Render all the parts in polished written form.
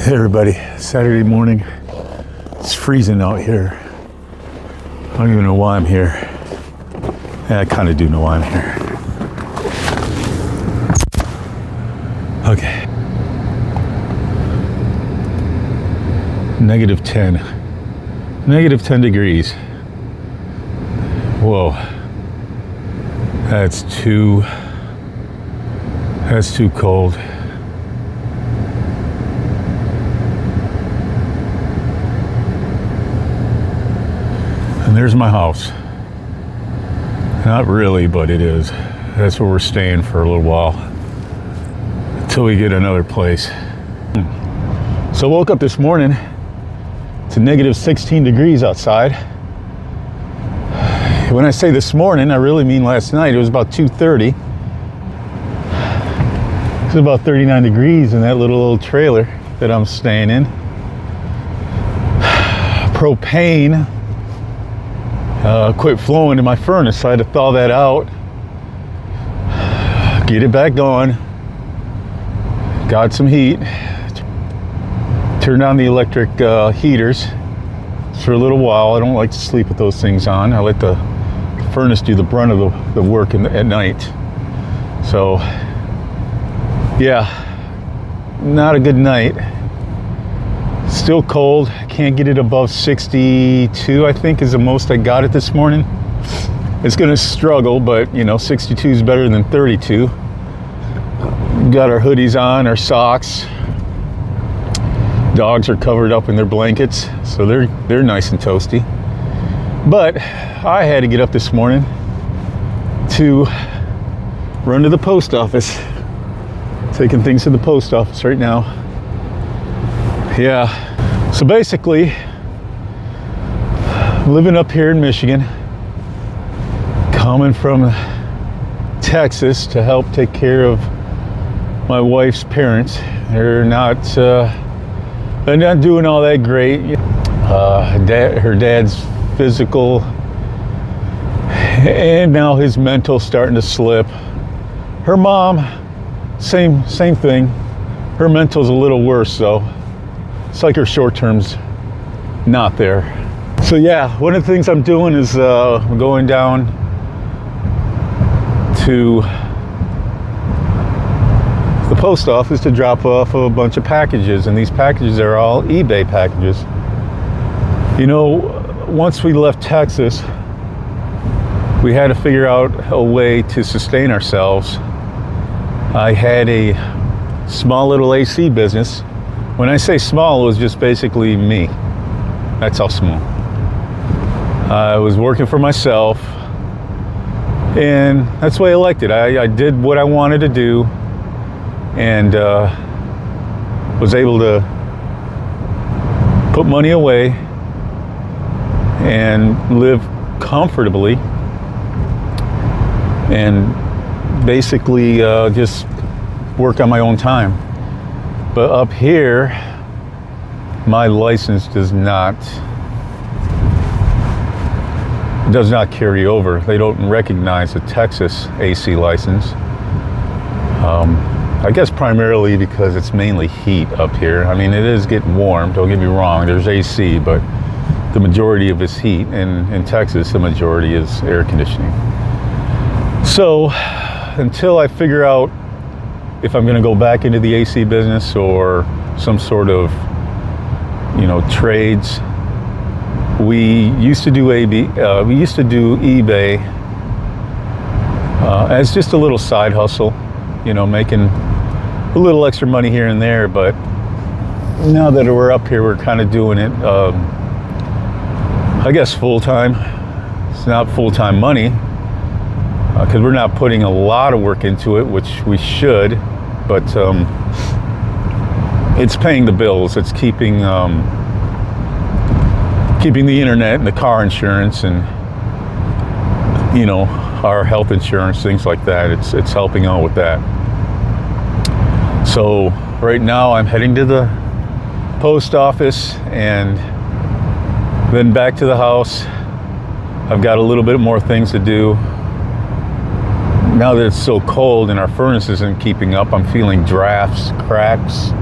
Hey everybody, Saturday morning. It's freezing out here. I don't even know why I'm here. Yeah, I kind of do know why I'm here. Okay. -10. -10 degrees. Whoa. That's too cold. And there's my house. Not really, but it is. That's where we're staying for a little while until we get another place. So I woke up this morning to -16 degrees outside. When I say this morning, I really mean last night. It was about 2:30. It's about 39 degrees in that little old trailer that I'm staying in. Propane quit flowing in my furnace, so I had to thaw that out, get it back going, got some heat, turned on the electric heaters for a little while. I don't like to sleep with those things on. I let the furnace do the brunt of the work at night. So yeah, not a good night. Still cold. Can't get it above 62, I think, is the most I got it this morning. It's gonna struggle, but you know, 62 is better than 32. Got our hoodies on, our socks. Dogs are covered up in their blankets, so they're nice and toasty. But I had to get up this morning to run to the post office. Taking things to the post office right now. Yeah, so basically, living up here in Michigan, coming from Texas to help take care of my wife's parents. They're not doing all that great. Her dad's physical, and now his mental starting to slip. Her mom, same thing. Her mental's a little worse though. It's like her short term's not there. So yeah, one of the things I'm doing is going down to the post office to drop off a bunch of packages, and these packages are all eBay packages. You know, once we left Texas, we had to figure out a way to sustain ourselves. I had a small little AC business. When I say small, it was just basically me. That's how small. I was working for myself, and that's the way I liked it. I did what I wanted to do, and was able to put money away and live comfortably, and basically just work on my own time. But up here, my license does not carry over. They don't recognize a Texas AC license. I guess primarily because it's mainly heat up here. I mean, it is getting warm, don't get me wrong, there's AC, but the majority of it's heat, and in Texas, the majority is air conditioning. So, until I figure out if I'm gonna go back into the AC business or some sort of, you know, trades. We used to do eBay as just a little side hustle, you know, making a little extra money here and there. But now that we're up here, we're kind of doing it, I guess, full time. It's not full-time money, because we're not putting a lot of work into it, which we should, but it's paying the bills. It's keeping the internet and the car insurance and, you know, our health insurance, things like that. It's helping out with that. So right now I'm heading to the post office and then back to the house. I've got a little bit more things to do. Now that it's so cold and our furnace isn't keeping up, I'm feeling drafts, cracks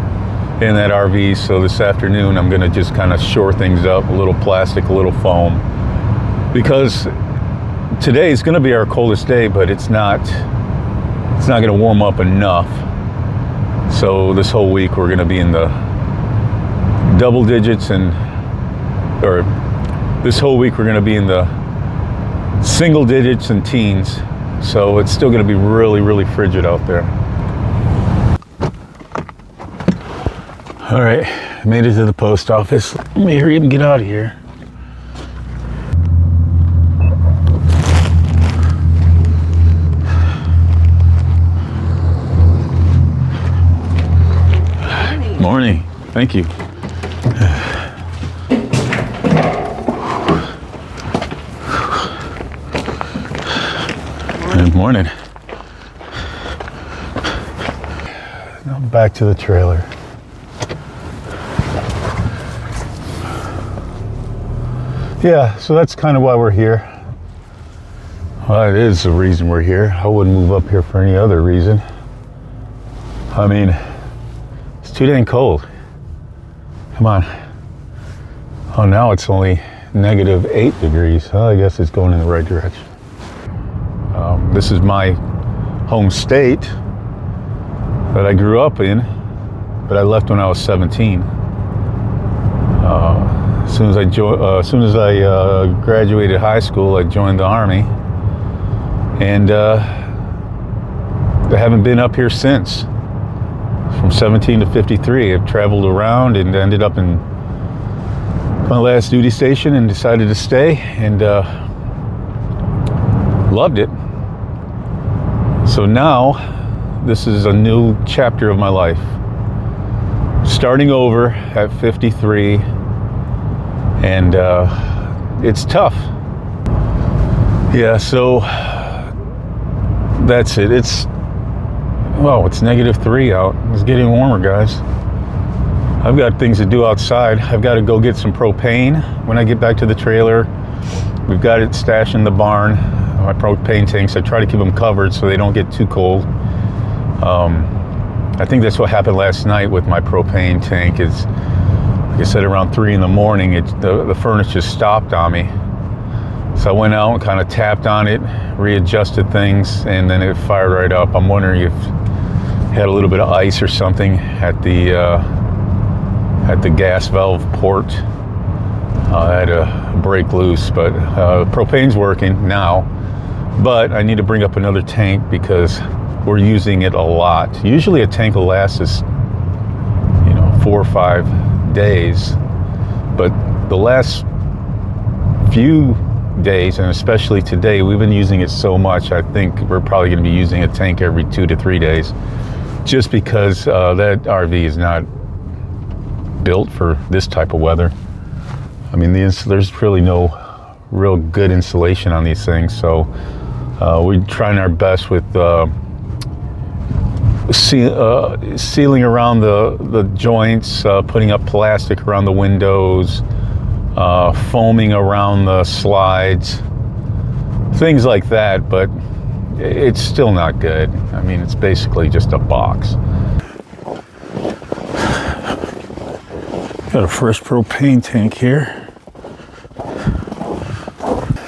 in that RV. So this afternoon I'm gonna just kind of shore things up, a little plastic, a little foam, because today is gonna be our coldest day, but it's not gonna warm up enough. So this whole week we're gonna be in the double digits, or this whole week we're gonna be in the single digits and teens. So it's still gonna be really, really frigid out there. All right, made it to the post office. Let me hurry up and get out of here. Morning. Thank you. Good morning. Now back to the trailer. Yeah, so that's kind of why we're here. Well, it is the reason we're here. I wouldn't move up here for any other reason. I mean, it's too dang cold. Come on. Oh, now it's only -8 degrees. Well, I guess it's going in the right direction. This is my home state that I grew up in, but I left when I was 17. As soon as I graduated high school, I joined the Army, and I haven't been up here since. From 17 to 53, I've traveled around and ended up in my last duty station and decided to stay, and loved it. So now, this is a new chapter of my life. Starting over at 53, and it's tough. Yeah, so that's it. It's -3 out. It's getting warmer, guys. I've got things to do outside. I've got to go get some propane when I get back to the trailer. We've got it stashed in the barn, my propane tanks. I try to keep them covered so they don't get too cold. I think that's what happened last night with my propane tank. Is, like I said, around 3 in the morning, the furnace just stopped on me. So I went out and kind of tapped on it, readjusted things, and then it fired right up. I'm wondering if it had a little bit of ice or something at the gas valve port. I had to break loose, but propane's working now. But I need to bring up another tank because we're using it a lot. Usually a tank will last us, 4 or 5 days, but the last few days, and especially today, we've been using it so much. I think we're probably going to be using a tank every 2 to 3 days, just because that RV is not built for this type of weather. I mean, there's really no real good insulation on these things, so we're trying our best with sealing around the joints, putting up plastic around the windows, foaming around the slides, things like that, but it's still not good. I mean, it's basically just a box. Got a fresh propane tank here.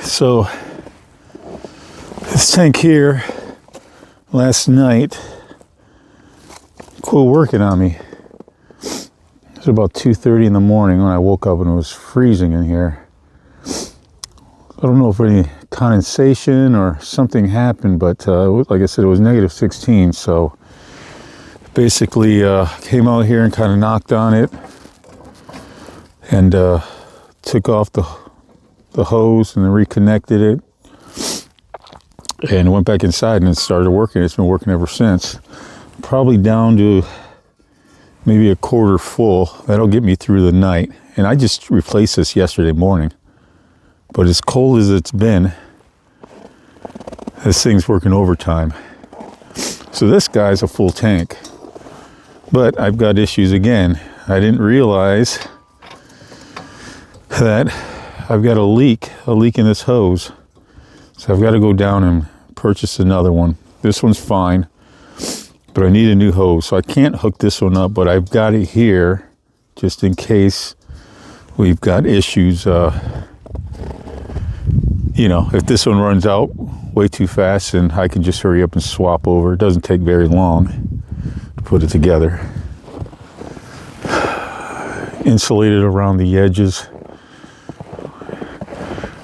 So this tank here last night quit working on me. It was about 2:30 in the morning when I woke up and it was freezing in here. I don't know if any condensation or something happened, but like I said, it was -16. So basically came out here and kind of knocked on it and took off the hose and then reconnected it and went back inside and it started working. It's been working ever since. Probably down to maybe a quarter full. That'll get me through the night. And I just replaced this yesterday morning. But as cold as it's been, this thing's working overtime. So this guy's a full tank. But I've got issues again. I didn't realize that I've got a leak in this hose. So I've got to go down and purchase another one. This one's fine. but I need a new hose. So I can't hook this one up, but I've got it here just in case we've got issues. You know, if this one runs out way too fast, then I can just hurry up and swap over. It doesn't take very long to put it together. Insulated around the edges.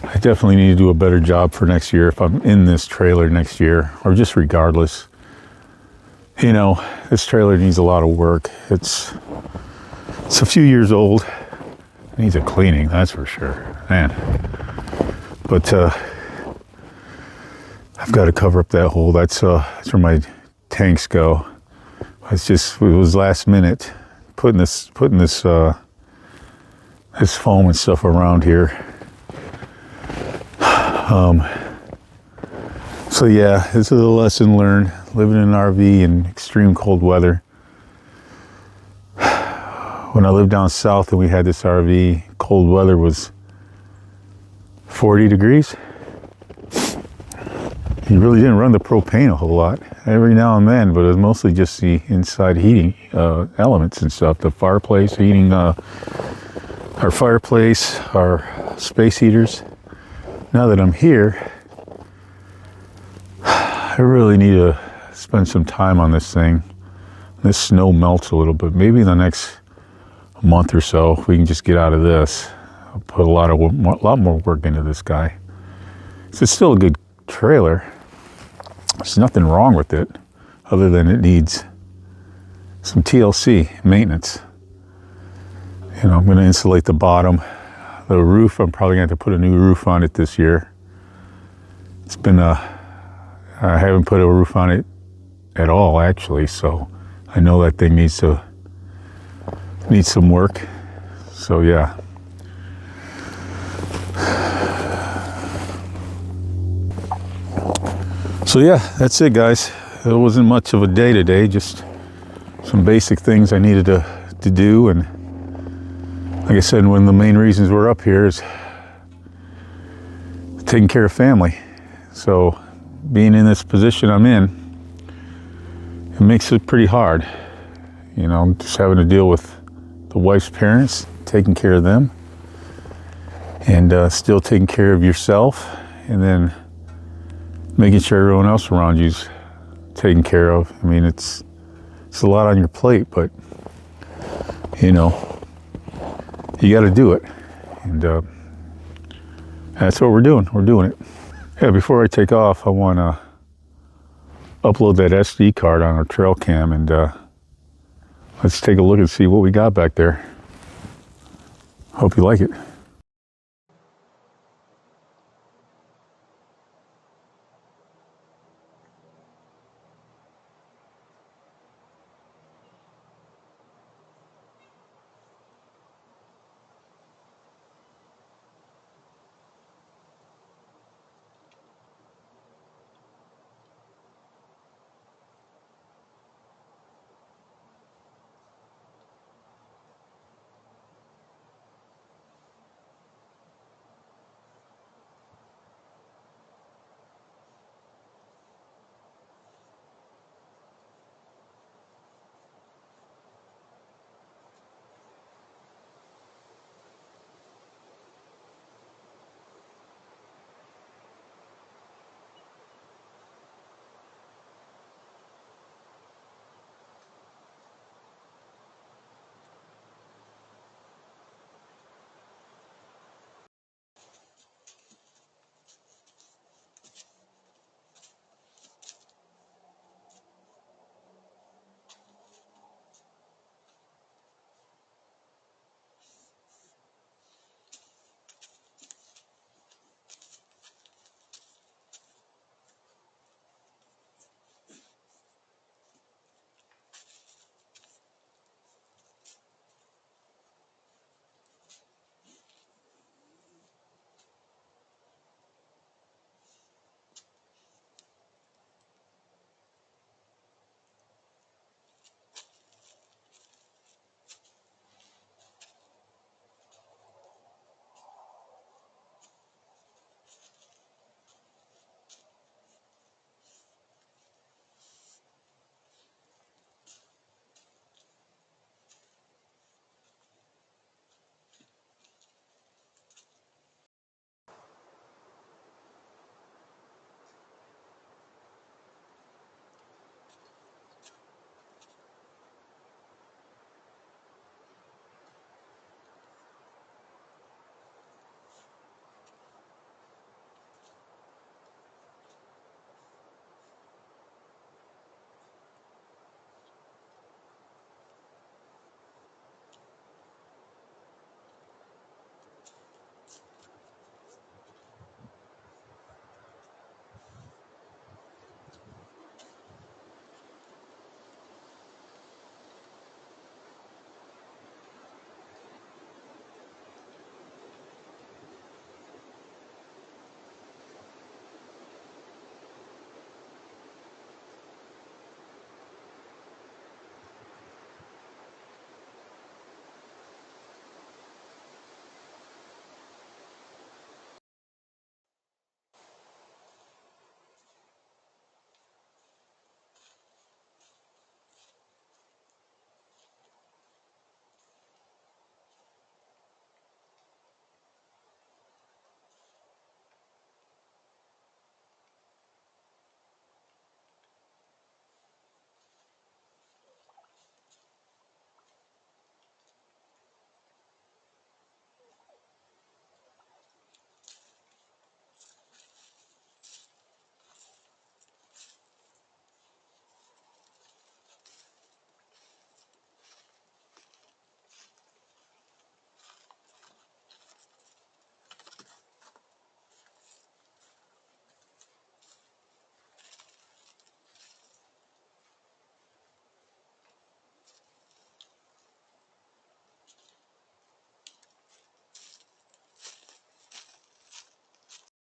I definitely need to do a better job for next year if I'm in this trailer next year, or just regardless. You know, this trailer needs a lot of work. It's a few years old. It needs a cleaning, that's for sure, man. But I've got to cover up that hole. That's where my tanks go. It was last minute putting this this foam and stuff around here. So yeah, this is a lesson learned. Living in an RV in extreme cold weather. When I lived down south and we had this RV, cold weather was 40 degrees. You really didn't run the propane a whole lot. Every now and then, but it was mostly just the inside heating elements and stuff. The fireplace, heating our fireplace, our space heaters. Now that I'm here, I really need to spend some time on this thing. This snow melts a little bit. Maybe in the next month or so, if we can just get out of this. I'll put a lot more work into this guy. It's still a good trailer. There's nothing wrong with it, other than it needs some TLC maintenance. You know, I'm going to insulate the bottom. The roof, I'm probably going to have to put a new roof on it this year. It's been I haven't put a roof on it at all, actually, so I know that thing needs some work. So yeah. So yeah, that's it, guys. It wasn't much of a day today, just some basic things I needed to do. And like I said, one of the main reasons we're up here is taking care of family. So being in this position I'm in, it makes it pretty hard. You know, just having to deal with the wife's parents, taking care of them, and still taking care of yourself, and then making sure everyone else around you's taken care of. I mean, it's a lot on your plate, but you know, you got to do it, and that's what we're doing. We're doing it. Yeah, before I take off, I want to upload that SD card on our trail cam, and let's take a look and see what we got back there. Hope you like it.